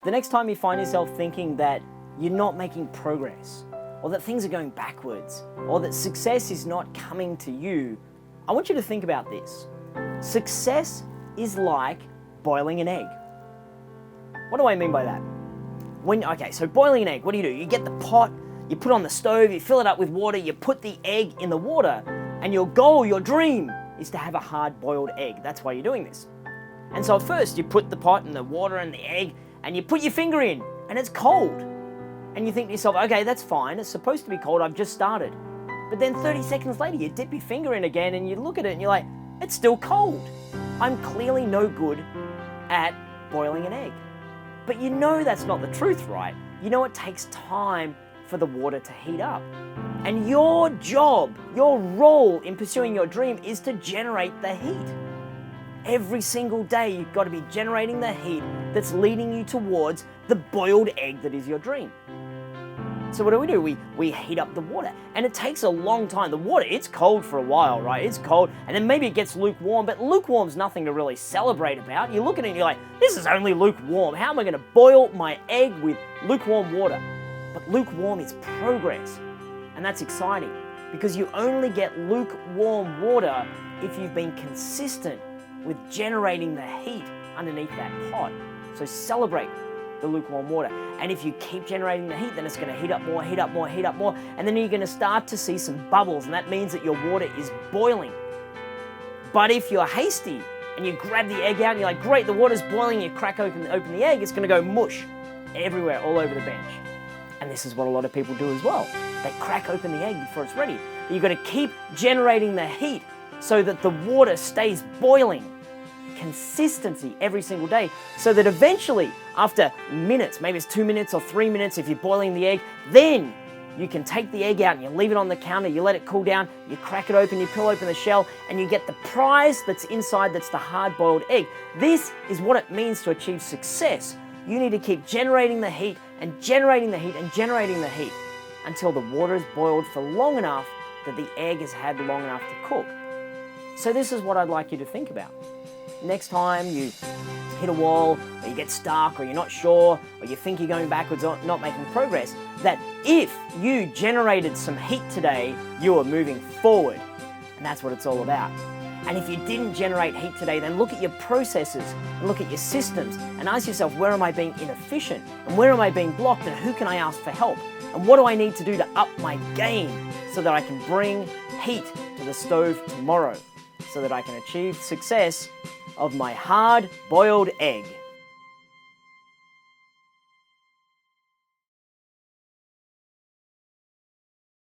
The next time you find yourself thinking that you're not making progress, or that things are going backwards, or that success is not coming to you, I want you to think about this. Success is like boiling an egg. What do I mean by that? So boiling an egg, what do? You get the pot, you put it on the stove, you fill it up with water, you put the egg in the water, and your goal, your dream, is to have a hard-boiled egg. That's why you're doing this. And so at first, you put the pot and the water and the egg, and you put your finger in, and it's cold. And you think to yourself, okay, that's fine, it's supposed to be cold, I've just started. But then 30 seconds later, you dip your finger in again, and you look at it, and you're like, it's still cold. I'm clearly no good at boiling an egg. But you know that's not the truth, right? You know it takes time for the water to heat up. And your job, your role in pursuing your dream is to generate the heat. Every single day, you've got to be generating the heat that's leading you towards the boiled egg that is your dream. So what do? We heat up the water, and it takes a long time. The water, it's cold for a while, right? It's cold, and then maybe it gets lukewarm, but lukewarm's nothing to really celebrate about. You look at it and you're like, this is only lukewarm. How am I going to boil my egg with lukewarm water? But lukewarm is progress, and that's exciting, because you only get lukewarm water if you've been consistent with generating the heat underneath that pot. So celebrate the lukewarm water. And if you keep generating the heat, then it's going to heat up more, heat up more, heat up more, and then you're going to start to see some bubbles, and that means that your water is boiling. But if you're hasty and you grab the egg out and you're like, great, the water's boiling, you crack open the egg, it's going to go mush everywhere, all over the bench. And this is what a lot of people do as well. They crack open the egg before it's ready. But you've got to keep generating the heat so that the water stays boiling. Consistency every single day, so that eventually, after minutes, maybe it's 2 minutes or 3 minutes if you're boiling the egg, then you can take the egg out and you leave it on the counter, you let it cool down, you crack it open, you peel open the shell, and you get the prize that's inside, that's the hard-boiled egg. This is what it means to achieve success. You need to keep generating the heat and generating the heat and generating the heat until the water is boiled for long enough that the egg has had long enough to cook. So this is what I'd like you to think about. Next time you hit a wall, or you get stuck, or you're not sure, or you think you're going backwards or not making progress, that if you generated some heat today, you are moving forward. And that's what it's all about. And if you didn't generate heat today, then look at your processes and look at your systems and ask yourself, where am I being inefficient? And where am I being blocked? And who can I ask for help? And what do I need to do to up my game so that I can bring heat to the stove tomorrow, so that I can achieve success of my hard-boiled egg?